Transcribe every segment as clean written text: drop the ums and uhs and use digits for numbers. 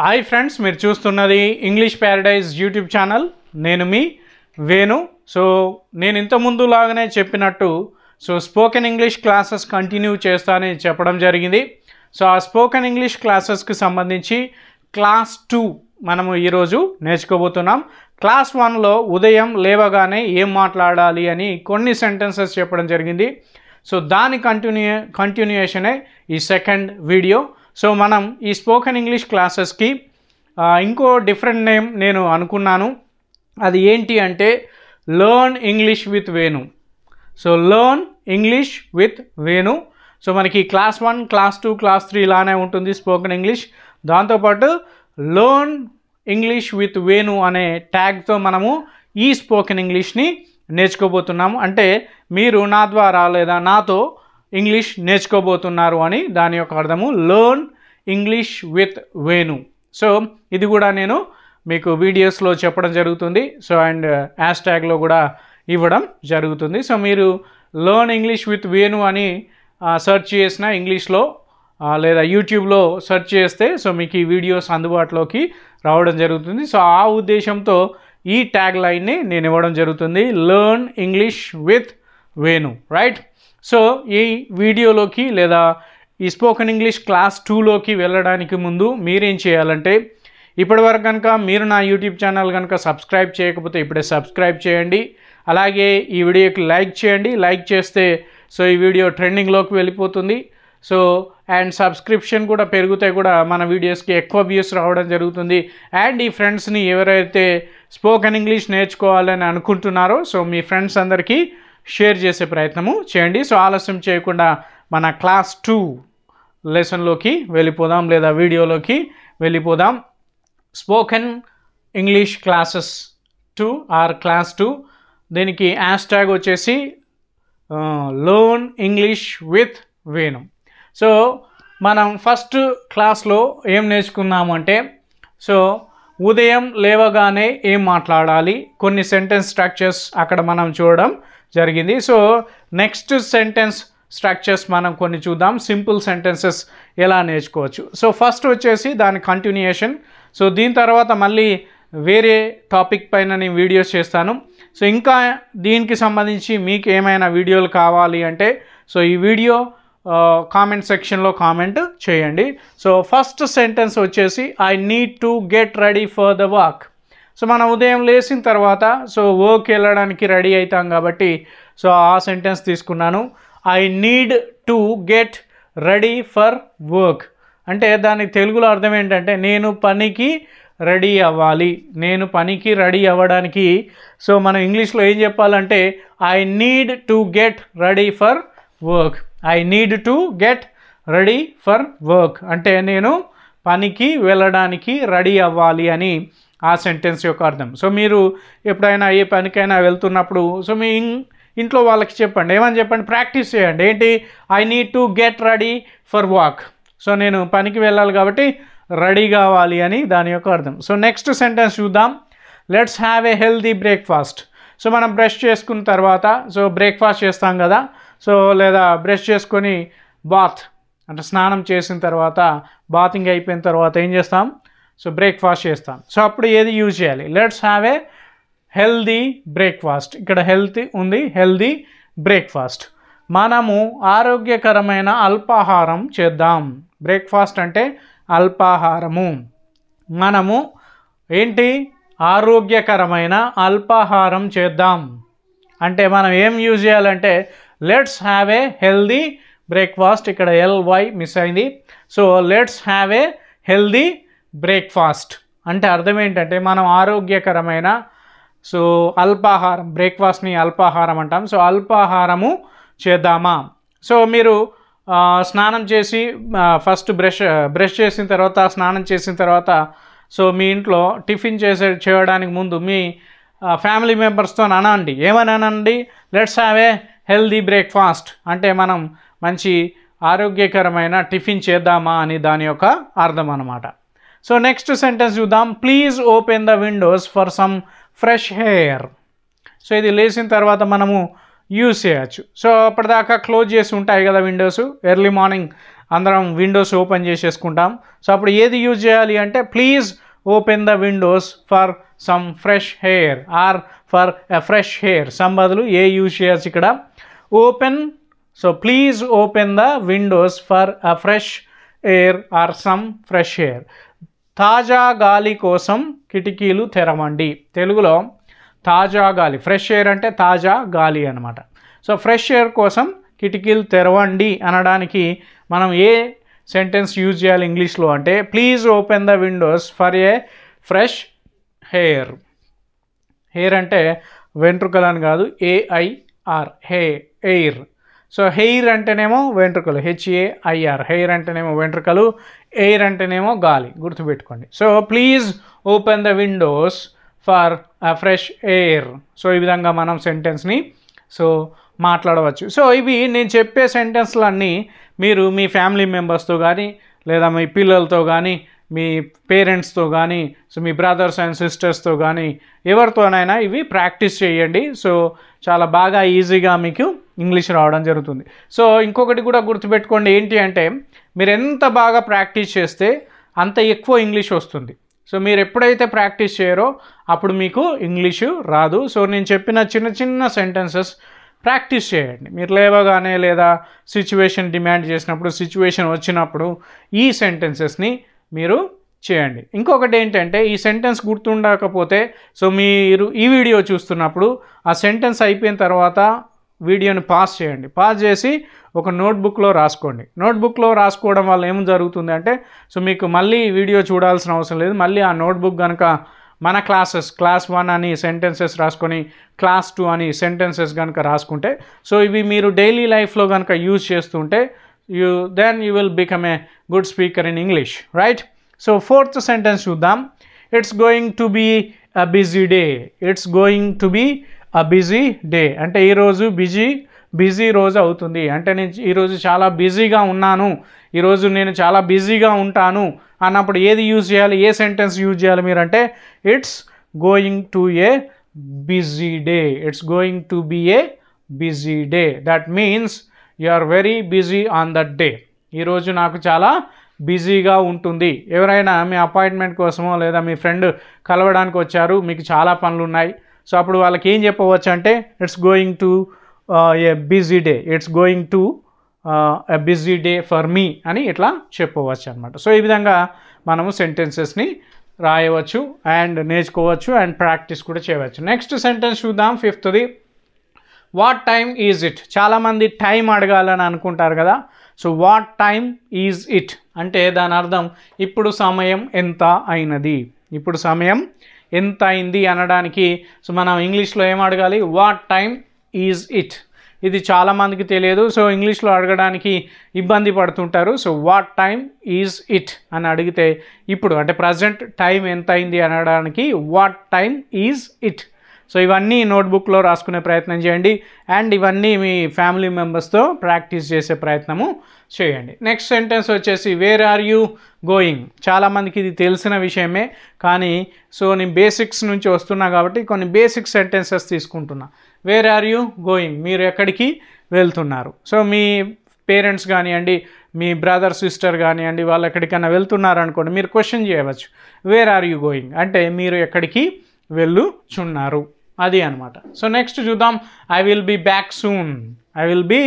Hi friends, మీరు చూస్తున్నది English Paradise YouTube channel. నేను మీ వేణు. సో నేను ఇంతకుముందు లాగానే చెప్పినట్టు స్పోకెన్ ఇంగ్లీష్ క్లాసెస్ కంటిన్యూ చేస్తానని చెప్పడం జరిగింది. సో ఆ స్పోకెన్ ఇంగ్లీష్ క్లాసెస్కి సంబంధించి క్లాస్ 2 మనము ఈరోజు నేర్చుకోబోతున్నాం. క్లాస్ 1లో ఉదయం లేవగానే ఏం మాట్లాడాలి అని కొన్ని సెంటెన్సెస్ చెప్పడం జరిగింది. సో దాని కంటిన్యూయేషనే ఈ సెకండ్ వీడియో. సో మనం ఈ స్పోకెన్ ఇంగ్లీష్ క్లాసెస్కి ఇంకో డిఫరెంట్ నేమ్ నేను అనుకున్నాను. అది ఏంటి అంటే learn English with Venu. So learn English with Venu. So మనకి క్లాస్ 1, క్లాస్ 2, క్లాస్ 3 ఇలానే ఉంటుంది స్పోకెన్ ఇంగ్లీష్. దాంతోపాటు లర్న్ ఇంగ్లీష్ విత్ వేణు అనే ట్యాగ్తో మనము ఈ స్పోకెన్ ఇంగ్లీష్ని నేర్చుకోబోతున్నాము. అంటే మీరు నా ద్వారా లేదా నాతో ఇంగ్లీష్ నేర్చుకోబోతున్నారు అని దాని యొక్క అర్థము, learn English with Venu. So ఇది కూడా నేను మీకు వీడియోస్లో చెప్పడం జరుగుతుంది. సో అండ్ హ్యాష్ ట్యాగ్లో కూడా ఇవ్వడం జరుగుతుంది. సో మీరు లర్న్ ఇంగ్లీష్ విత్ వేణు అని సెర్చ్ చేసిన ఇంగ్లీష్లో లేదా యూట్యూబ్లో సెర్చ్ చేస్తే సో మీకు ఈ వీడియోస్ అందుబాటులోకి రావడం జరుగుతుంది. సో ఆ ఉద్దేశంతో ఈ ట్యాగ్ లైన్ని నేను ఇవ్వడం జరుగుతుంది, learn English with Venu, right. So ఈ వీడియోలోకి లేదా ఈ స్పోకెన్ ఇంగ్లీష్ క్లాస్ 2లోకి వెళ్ళడానికి ముందు మీరేం చేయాలంటే, ఇప్పటివరకు కనుక మీరు నా యూట్యూబ్ ఛానల్ కనుక సబ్స్క్రైబ్ చేయకపోతే ఇప్పుడే సబ్స్క్రైబ్ చేయండి. అలాగే ఈ వీడియోకి లైక్ చేయండి. లైక్ చేస్తే సో ఈ వీడియో ట్రెండింగ్లోకి వెళ్ళిపోతుంది. సో అండ్ సబ్స్క్రిప్షన్ కూడా పెరిగితే కూడా మన వీడియోస్కి ఎక్కువ వ్యూస్ రావడం జరుగుతుంది. అండ్ ఈ ఫ్రెండ్స్ని ఎవరైతే స్పోకెన్ ఇంగ్లీష్ నేర్చుకోవాలని అనుకుంటున్నారో సో మీ ఫ్రెండ్స్ అందరికీ షేర్ చేసే ప్రయత్నము చేయండి. సో ఆలస్యం చేయకుండా మన క్లాస్ 2 లెసన్లోకి వెళ్ళిపోదాం లేదా వీడియోలోకి వెళ్ళిపోదాం. Spoken English classes 2 or class 2, దీనికి హ్యాష్ ట్యాగ్ వచ్చేసి learn English with Venu. So మనం ఫస్ట్ క్లాస్లో ఏం నేర్చుకున్నాము అంటే, సో ఉదయం లేవగానే ఏం మాట్లాడాలి, కొన్ని సెంటెన్స్ స్ట్రక్చర్స్ అక్కడ మనం చూడడం జరిగింది. సో నెక్స్ట్ సెంటెన్స్ స్ట్రక్చర్స్ మనం కొన్ని చూద్దాం, సింపుల్ సెంటెన్సెస్ ఎలా నేర్చుకోవచ్చు. సో ఫస్ట్ వచ్చేసి దాని కంటిన్యూయేషన్. సో దీని తర్వాత మళ్ళీ వేరే టాపిక్ పైన నేను వీడియోస్ చేస్తాను. సో ఇంకా దీనికి సంబంధించి మీకు ఏమైనా వీడియోలు కావాలి అంటే సో ఈ వీడియో కామెంట్ సెక్షన్లో కామెంట్ చేయండి. సో ఫస్ట్ సెంటెన్స్ వచ్చేసి I need to get ready for the work. So మనం ఉదయం లేచిన తర్వాత సో వర్క్ వెళ్ళడానికి రెడీ అవుతాం కాబట్టి సో ఆ సెంటెన్స్ తీసుకున్నాను. I need to get ready for work అంటే దానికి తెలుగులో అర్థం ఏంటంటే నేను పనికి రెడీ అవ్వాలి. నేను పనికి రెడీ అవ్వడానికి సో మనం ఇంగ్లీష్లో ఏం చెప్పాలంటే I need to get ready for work. I need to get ready for work అంటే నేను పనికి వెళ్ళడానికి రెడీ అవ్వాలి అని ఆ సెంటెన్స్ యొక్క అర్థం. సో మీరు ఎప్పుడైనా ఏ పనికైనా వెళ్తున్నప్పుడు సో మీ ఇంట్లో వాళ్ళకి చెప్పండి, ఏమని చెప్పండి, ప్రాక్టీస్ చేయండి. ఏంటి, I need to get ready for work. So నేను పనికి వెళ్ళాలి కాబట్టి రెడీ కావాలి అని దాని యొక్క అర్థం. సో నెక్స్ట్ సెంటెన్స్ చూద్దాం, let's have a healthy breakfast. So మనం బ్రష్ చేసుకున్న తర్వాత సో బ్రేక్ఫాస్ట్ చేస్తాం కదా, సో లేదా బ్రష్ చేసుకొని బాత్ అంటే స్నానం చేసిన తర్వాత బాతింగ్ అయిపోయిన తర్వాత ఏం చేస్తాం, సో బ్రేక్ఫాస్ట్ చేస్తాం. సో అప్పుడు ఏది యూజ్ చేయాలి, let's have a healthy breakfast. ఇక్కడ హెల్తీ ఉంది, హెల్దీ బ్రేక్ఫాస్ట్. మనము ఆరోగ్యకరమైన అల్పాహారం చేద్దాం. బ్రేక్ఫాస్ట్ అంటే అల్పాహారము. మనము ఏంటి, ఆరోగ్యకరమైన అల్పాహారం చేద్దాం అంటే మనం ఏం యూజ్ చేయాలంటే let's have a healthy breakfast. ఇక్కడ LY మిస్ అయింది. So let's have a healthy breakfast అంటే అర్థం ఏంటంటే మనం ఆరోగ్యకరమైన సో అల్పాహారం, బ్రేక్ఫాస్ట్ని అల్పాహారం అంటాం. సో అల్పాహారము చేద్దామా. సో మీరు స్నానం చేసి ఫస్ట్ బ్రష్ చేసిన తర్వాత స్నానం చేసిన తర్వాత సో మీ ఇంట్లో టిఫిన్ చేయడానికి ముందు మీ ఫ్యామిలీ మెంబర్స్తో అనండి, ఏమని అనండి, let's have a healthy breakfast అంటే మనం మంచి ఆరోగ్యకరమైన టిఫిన్ చేద్దామా అని దాని యొక్క అర్థం అన్నమాట. సో నెక్స్ట్ సెంటెన్స్ చూద్దాం, please open the windows for some fresh air. So ఇది లేచిన తర్వాత మనము యూజ్ చేయొచ్చు. సో అప్పటిదాకా క్లోజ్ చేసి ఉంటాయి కదా విండోస్, ఎర్లీ మార్నింగ్ అందరం విండోస్ ఓపెన్ చేసేసుకుంటాం. సో అప్పుడు ఏది యూజ్ చేయాలి అంటే please open the windows for some fresh hair or for a fresh hair. Some బదులు ఏ యూజ్ చేయొచ్చు ఇక్కడ, open. So please open the windows for a fresh air or some fresh air. తాజా గాలి కోసం కిటికీలు తెరవండి. తెలుగులో తాజా గాలి, ఫ్రెష్ ఎయిర్ అంటే తాజా గాలి అనమాట. సో ఫ్రెష్ ఎయిర్ కోసం కిటికీలు తెరవండి అనడానికి మనం ఏ సెంటెన్స్ యూజ్ చేయాలి ఇంగ్లీష్లో అంటే please open the windows for a fresh hair. Hair అంటే వెంట్రుకలు అని కాదు, ఏఐఆర్, ఎయిర్. సో హెయిర్ అంటేనేమో వెంట్రుకలు, హెచ్ఏఐఆర్. హెయిర్ అంటేనేమో వెంట్రుకలు, ఎయిర్ అంటేనేమో గాలి, గుర్తుపెట్టుకోండి. So please open the windows for a fresh air. So ఈ విధంగా మనం సెంటెన్స్ని మాట్లాడవచ్చు. సో ఇవి నేను చెప్పే సెంటెన్స్లన్నీ మీరు మీ ఫ్యామిలీ మెంబర్స్తో కానీ లేదా మీ పిల్లలతో కానీ మీ పేరెంట్స్తో కానీ సో మీ బ్రదర్స్ అండ్ సిస్టర్స్తో కానీ ఎవరితోనైనా ఇవి ప్రాక్టీస్ చేయండి. సో చాలా బాగా ఈజీగా మీకు ఇంగ్లీష్ రావడం జరుగుతుంది. సో ఇంకొకటి కూడా గుర్తుపెట్టుకోండి, ఏంటి అంటే మీరు ఎంత బాగా ప్రాక్టీస్ చేస్తే అంత ఎక్కువ ఇంగ్లీష్ వస్తుంది. సో మీరు ఎప్పుడైతే ప్రాక్టీస్ చేయరో అప్పుడు మీకు ఇంగ్లీషు రాదు. సో నేను చెప్పిన చిన్న చిన్న సెంటెన్సెస్ ప్రాక్టీస్ చేయండి. మీరు లేవగానే లేదా సిచ్యువేషన్ డిమాండ్ చేసినప్పుడు, సిచ్యువేషన్ వచ్చినప్పుడు ఈ సెంటెన్సెస్ని మీరు చేయండి. ఇంకొకటి ఏంటంటే ఈ సెంటెన్స్ గుర్తుండకపోతే సో మీరు ఈ వీడియో చూస్తున్నప్పుడు ఆ సెంటెన్స్ అయిపోయిన తర్వాత వీడియోని పాజ్ చేయండి. పాజ్ చేసి ఒక నోట్బుక్లో రాసుకోండి. నోట్బుక్లో రాసుకోవడం వల్ల ఏం జరుగుతుంది అంటే సో మీకు మళ్ళీ వీడియో చూడాల్సిన అవసరం లేదు. మళ్ళీ ఆ నోట్బుక్ కనుక మన క్లాస్ 1 అని సెంటెన్సెస్ రాసుకొని క్లాస్ 2 అని సెంటెన్సెస్ కనుక రాసుకుంటే సో ఇవి మీరు డైలీ లైఫ్లో కనుక యూజ్ చేస్తుంటే then you will become a good speaker in English, right? So 4th sentence చూద్దాం. It's going to be a busy day. It's going to be a busy day అంటే ఈరోజు బిజీ రోజు అవుతుంది. అంటే నేను ఈరోజు చాలా బిజీగా ఉన్నాను, ఈరోజు నేను చాలా బిజీగా ఉంటాను అన్నప్పుడు ఏది యూజ్ చేయాలి, ఏ సెంటెన్స్ యూజ్ చేయాలి మీరు అంటే it's going to a busy day. It's going to be a busy day. That means you are very busy on that day. ఈరోజు నాకు చాలా బిజీగా ఉంటుంది. ఎవరైనా మీ అపాయింట్మెంట్ కోసమో లేదా మీ ఫ్రెండ్ కలవడానికి వచ్చారు, మీకు చాలా పనులు ఉన్నాయి. సో అప్పుడు వాళ్ళకి ఏం చెప్పవచ్చు అంటే it's going to a busy day. It's going to a busy day for me అని ఇట్లా చెప్పవచ్చు అనమాట. సో ఈ విధంగా మనము సెంటెన్సెస్ని రాయవచ్చు అండ్ నేర్చుకోవచ్చు అండ్ ప్రాక్టీస్ కూడా చేయవచ్చు. నెక్స్ట్ సెంటెన్స్ చూద్దాం, 5th. What time is it. చాలామంది టైం అడగాలని అనుకుంటారు కదా. So what time is it అంటే దాని అర్థం ఇప్పుడు సమయం ఎంత అయినది, ఇప్పుడు సమయం ఎంత అయింది అనడానికి సో మనం ఇంగ్లీష్లో ఏం అడగాలి, వాట్ టైమ్ ఈజ్ ఇట్. ఇది చాలామందికి తెలియదు. సో ఇంగ్లీష్లో అడగడానికి ఇబ్బంది పడుతుంటారు. So what time is it అని అడిగితే ఇప్పుడు అంటే ప్రజెంట్ టైం ఎంత అయింది అనడానికి what time is it. So ఇవన్నీ నోట్బుక్లో రాసుకునే ప్రయత్నం చేయండి అండ్ ఇవన్నీ మీ ఫ్యామిలీ మెంబర్స్తో ప్రాక్టీస్ చేసే ప్రయత్నము చేయండి. నెక్స్ట్ సెంటెన్స్ వచ్చేసి వేర్ ఆర్ యూ గోయింగ్. చాలామందికి ఇది తెలిసిన విషయమే కానీ సో నేను బేసిక్స్ నుంచి వస్తున్నా కాబట్టి కొన్ని బేసిక్ సెంటెన్సెస్ తీసుకుంటున్నా. వేర్ ఆర్ యూ గోయింగ్, మీరు ఎక్కడికి వెళ్తున్నారు. సో మీ పేరెంట్స్ కానివ్వండి, మీ బ్రదర్ సిస్టర్ కానివ్వండి, వాళ్ళు ఎక్కడికైనా వెళ్తున్నారు అనుకోండి, మీరు క్వశ్చన్ చేయవచ్చు వేర్ ఆర్ యూ గోయింగ్ అంటే మీరు ఎక్కడికి వెళ్ళుచున్నారు, అది అనమాట. సో నెక్స్ట్ చూద్దాం, I will be back soon. I will be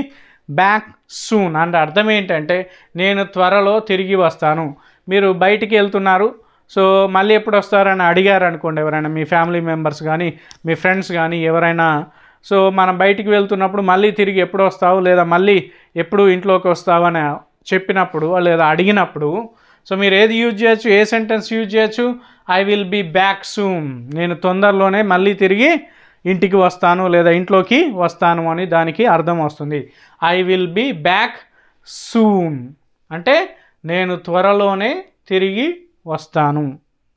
back soon అంటే అర్థం ఏంటంటే నేను త్వరలో తిరిగి వస్తాను. మీరు బయటికి వెళ్తున్నారు, సో మళ్ళీ ఎప్పుడు వస్తారని అడిగారు అనుకోండి ఎవరైనా మీ ఫ్యామిలీ మెంబర్స్ కానీ మీ ఫ్రెండ్స్ కానీ ఎవరైనా. సో మనం బయటికి వెళ్తున్నప్పుడు మళ్ళీ తిరిగి ఎప్పుడు వస్తావు లేదా మళ్ళీ ఎప్పుడు ఇంట్లోకి వస్తావు అని చెప్పినప్పుడు లేదా అడిగినప్పుడు సో మీరు ఏది యూజ్ చేయొచ్చు, ఏ సెంటెన్స్ యూజ్ చేయొచ్చు, I will be back soon. నేను తొందరలోనే మళ్ళీ తిరిగి ఇంటికి వస్తాను లేదా ఇంట్లోకి వస్తాను అని దానికి అర్థం వస్తుంది. I will be back soon అంటే నేను త్వరలోనే తిరిగి వస్తాను.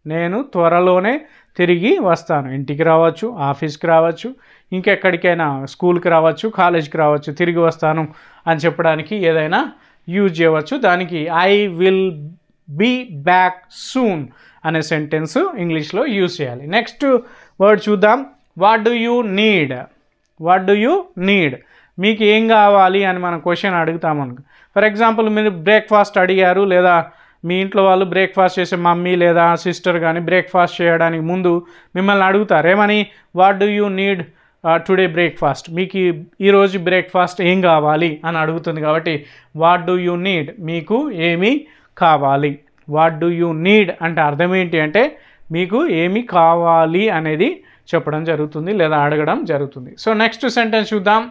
నేను త్వరలోనే తిరిగి వస్తాను. ఇంటికి రావచ్చు, ఆఫీస్కి రావచ్చు, ఇంకెక్కడికైనా స్కూల్కి రావచ్చు, కాలేజ్కి రావచ్చు. తిరిగి వస్తాను అని చెప్పడానికి ఏదైనా యూజ్ చేయవచ్చు. దానికి I will be back soon అనే సెంటెన్స్ ఇంగ్లీష్లో యూజ్ చేయాలి. నెక్స్ట్ వర్డ్ చూద్దాం, what do you need. What do you need మీకు ఏం కావాలి అని మనం క్వశ్చన్ అడుగుతాం అనుకో. ఫర్ ఎగ్జాంపుల్ మీరు బ్రేక్ఫాస్ట్ అడిగారు, లేదా మీ ఇంట్లో వాళ్ళు బ్రేక్ఫాస్ట్ చేసే మమ్మీ లేదా సిస్టర్ కానీ బ్రేక్ఫాస్ట్ చేయడానికి ముందు మిమ్మల్ని అడుగుతారు ఏమని, what do you need today breakfast, మీకు ఈరోజు బ్రేక్ఫాస్ట్ ఏం కావాలి అని అడుగుతుంది. కాబట్టి వాట్ డూ యూ నీడ్, మీకు ఏమి కావాలి. వాట్ డూ యూ నీడ్ అంటే అర్థం ఏంటి అంటే మీకు ఏమి కావాలి అనేది చెప్పడం జరుగుతుంది లేదా అడగడం జరుగుతుంది. సో నెక్స్ట్ సెంటెన్స్ చూద్దాం.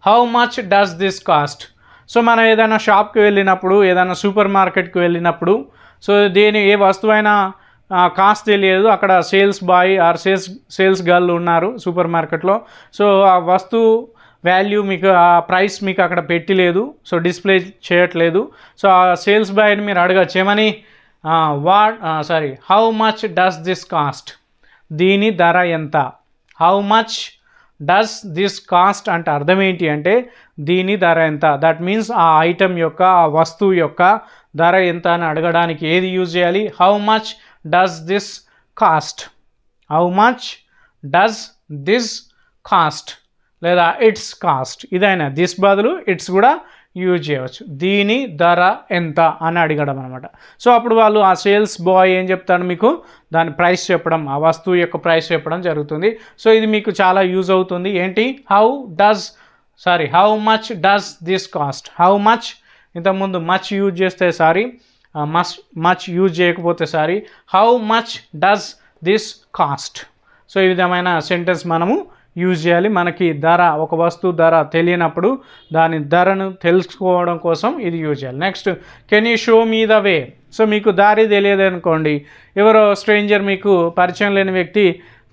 How much does this cost. So మనం ఏదైనా షాప్కి వెళ్ళినప్పుడు, ఏదైనా సూపర్ మార్కెట్కి వెళ్ళినప్పుడు, సో ఏ వస్తువైనా కాస్ట్ తెలియదు, అక్కడ sales boy or sales girl ఉన్నారు సూపర్ మార్కెట్లో. సో ఆ వస్తువు వాల్యూ మీకు, ఆ ప్రైస్ మీకు అక్కడ పెట్టలేదు, సో డిస్ప్లే చేయట్లేదు. సో ఆ సేల్స్ బాయ్ని మీరు అడగచ్చు ఏమని, how much does this cost, దీని ధర ఎంత. How much does this cost అంటే అర్థం ఏంటి అంటే దీని ధర ఎంత. దట్ మీన్స్ ఆ ఐటమ్ యొక్క, ఆ వస్తువు యొక్క ధర ఎంత అని అడగడానికి ఏది యూజ్ చేయాలి, how much does this cost. How much does this cost లేదా ఇట్స్ కాస్ట్, ఇదైనా దిస్ బదులు ఇట్స్ కూడా యూజ్ చేయవచ్చు. దీని ధర ఎంత అని అడగడం అనమాట. సో అప్పుడు వాళ్ళు, ఆ సేల్స్ బాయ్ ఏం చెప్తాడు మీకు, దాని ప్రైస్ చెప్పడం, ఆ వస్తువు యొక్క ప్రైస్ చెప్పడం జరుగుతుంది. సో ఇది మీకు చాలా యూజ్ అవుతుంది. ఏంటి, how much does this cost. How much, ఇంతకుముందు మచ్ యూజ్ చేస్తే మచ్ యూజ్ చేయకపోతే how much does this cost. So ఈ విధమైన సెంటెన్స్ మనము యూజ్ చేయాలి. మనకి ధర, ఒక వస్తువు ధర తెలియనప్పుడు దాని ధరను తెలుసుకోవడం కోసం ఇది యూజ్ చేయాలి. Next, can you show me the way. So మీకు దారి తెలియదు అనుకోండి, ఎవరో స్ట్రేంజర్, మీకు పరిచయం లేని వ్యక్తి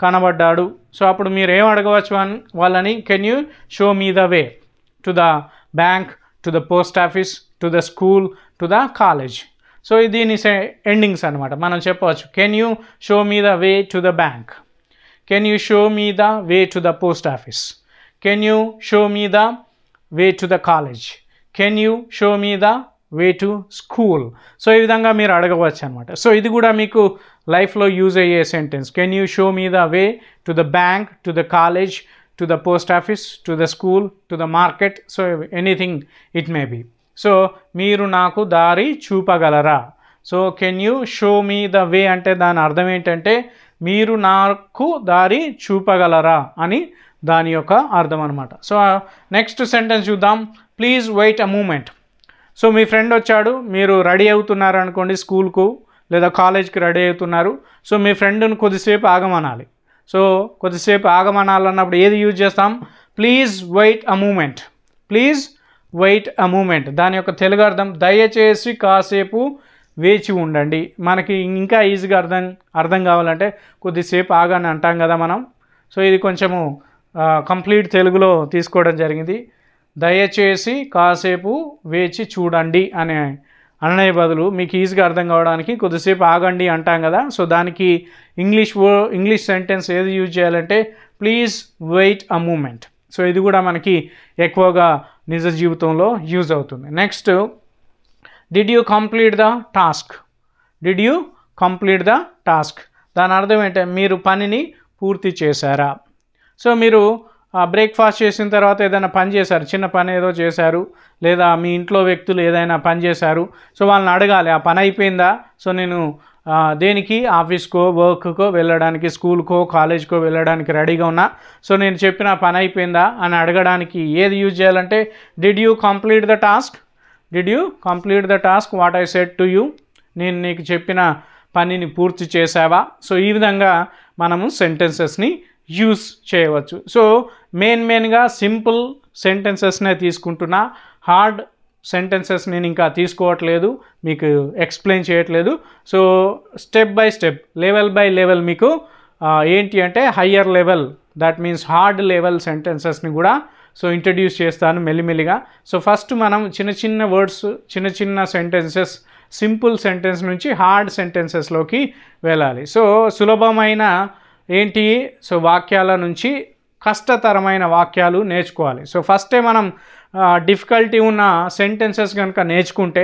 కనబడ్డాడు. సో అప్పుడు మీరు ఏం అడగవచ్చు వాళ్ళని, can you show me the way to the bank, to the post office, to the school, to the college. So దీని ఎండింగ్స్ అనమాట. మనం చెప్పవచ్చు, can you show me the way to the bank, can you show me the way to the post office, can you show me the way to the college, can you show me the way to school. So ఈ విధంగా మీరు అడగవచ్చు అనమాట. So ఇది కూడా మీకు లైఫ్లో use అయ్యే sentence. Can you show me the way to the bank, to the college, to the post office, to the school, to the market. So anything it may be. So మీరు నాకు దారి చూపగలరా. So can you show me the way అంటే దాని అర్థం ఏంటంటే మీరు నాకు దారి చూపగలరా అని దాని యొక్క అర్థం అనమాట. సో నెక్స్ట్ సెంటెన్స్ చూద్దాం. Please wait a moment. So మీ ఫ్రెండ్ వచ్చాడు, మీరు రెడీ అవుతున్నారు అనుకోండి, స్కూల్కు లేదా కాలేజ్కి రెడీ అవుతున్నారు. సో మీ ఫ్రెండ్ని కొద్దిసేపు ఆగమనాలి. సో కొద్దిసేపు ఆగమనాలన్నప్పుడు ఏది యూజ్ చేస్తాం, please wait a moment. Please wait a moment, దాని యొక్క తెలుగు అర్థం దయచేసి కాసేపు వేచి ఉండండి. మనకి ఇంకా ఈజీగా అర్థం కావాలంటే కొద్దిసేపు ఆగని అంటాం కదా మనం. సో ఇది కొంచెము కంప్లీట్ తెలుగులో తీసుకోవడం జరిగింది. దయచేసి కాసేపు వేచి చూడండి అనే బదులు మీకు ఈజీగా అర్థం కావడానికి కొద్దిసేపు ఆగండి అంటాం కదా. సో దానికి ఇంగ్లీష్ సెంటెన్స్ ఏది యూజ్ చేయాలంటే please wait a moment. So ఇది కూడా మనకి ఎక్కువగా నిజ జీవితంలో యూజ్ అవుతుంది. Next, did you complete the task. Did you complete the task, దాని అర్థం ఏంటంటే మీరు పనిని పూర్తి చేశారా. సో మీరు బ్రేక్ఫాస్ట్ చేసిన తర్వాత ఏదైనా పని చేశారు, చిన్న పని ఏదో చేశారు, లేదా మీ ఇంట్లో వ్యక్తులు ఏదైనా పని చేశారు. సో వాళ్ళని అడగాలి, ఆ పని అయిపోయిందా. సో నేను దేనికి, ఆఫీస్కో, వర్క్కో వెళ్ళడానికి, స్కూల్కో, కాలేజ్కో వెళ్ళడానికి రెడీగా ఉన్నా. సో నేను చెప్పిన పని అయిపోయిందా అని అడగడానికి ఏది యూజ్ చేయాలంటే did you complete the task. Did you complete the task what I said to you. నేను నీకు చెప్పిన పనిని పూర్తి చేసావా. సో ఈ విధంగా మనము సెంటెన్సెస్ని యూస్ చేయవచ్చు. సో మెయిన్గా సింపుల్ సెంటెన్సెస్నే తీసుకుంటున్నా, హార్డ్ సెంటెన్సెస్ నేను ఇంకా తీసుకోవట్లేదు, మీకు ఎక్స్ప్లెయిన్ చేయట్లేదు. So step by step, level by level మీకు ఏంటి అంటే higher level, that means hard level సెంటెన్సెస్ని కూడా సో ఇంట్రడ్యూస్ చేస్తాను మెల్లిమెల్లిగా. సో ఫస్ట్ మనం చిన్న వర్డ్స్, చిన్న సెంటెన్సెస్, సింపుల్ సెంటెన్స్ నుంచి హార్డ్ సెంటెన్సెస్లోకి వెళ్ళాలి. సో సులభమైన ఏంటి, సో వాక్యాల నుంచి కష్టతరమైన వాక్యాలు నేర్చుకోవాలి. సో ఫస్టే మనం డిఫికల్టీ ఉన్న సెంటెన్సెస్ కనుక నేర్చుకుంటే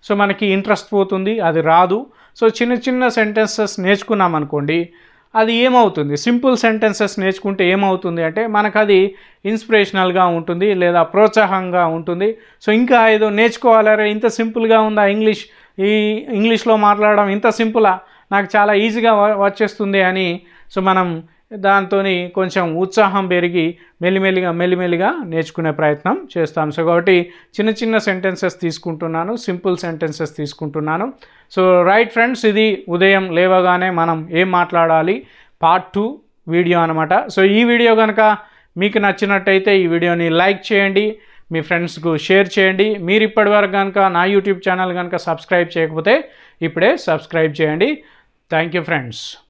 సో మనకి ఇంట్రెస్ట్ పోతుంది, అది రాదు. సో చిన్న సెంటెన్సెస్ నేర్చుకున్నాం అనుకోండి, అది ఏమవుతుంది, సింపుల్ సెంటెన్సెస్ నేర్చుకుంటే ఏమవుతుంది అంటే మనకు అది ఇన్స్పిరేషనల్గా ఉంటుంది లేదా ప్రోత్సాహంగా ఉంటుంది. సో ఇంకా ఏదో నేర్చుకోవాలరే ఇంత సింపుల్గా ఉందా ఇంగ్లీష్, ఈ ఇంగ్లీష్లో మాట్లాడడం ఇంత సింపులా, నాకు చాలా ఈజీగా వచ్చేస్తుంది అని సో మనం దాంతో కొంచెం ఉత్సాహం పెరిగి మెల్లిమెల్లిగా నేర్చుకునే ప్రయత్నం చేస్తాం. సో కాబట్టి చిన్న చిన్న సెంటెన్సెస్ తీసుకుంటున్నాను, సింపుల్ సెంటెన్సెస్ తీసుకుంటున్నాను. సో రైట్ ఫ్రెండ్స్, ఇది ఉదయం లేవగానే మనం ఏం మాట్లాడాలి పార్ట్ 2 వీడియో అనమాట. సో ఈ వీడియో కనుక మీకు నచ్చినట్టయితే ఈ వీడియోని లైక్ చేయండి, మీ ఫ్రెండ్స్కు షేర్ చేయండి. మీరు ఇప్పటివరకు కనుక నా యూట్యూబ్ ఛానల్ కనుక సబ్స్క్రైబ్ చేయకపోతే ఇప్పుడే సబ్స్క్రైబ్ చేయండి. Thank you friends.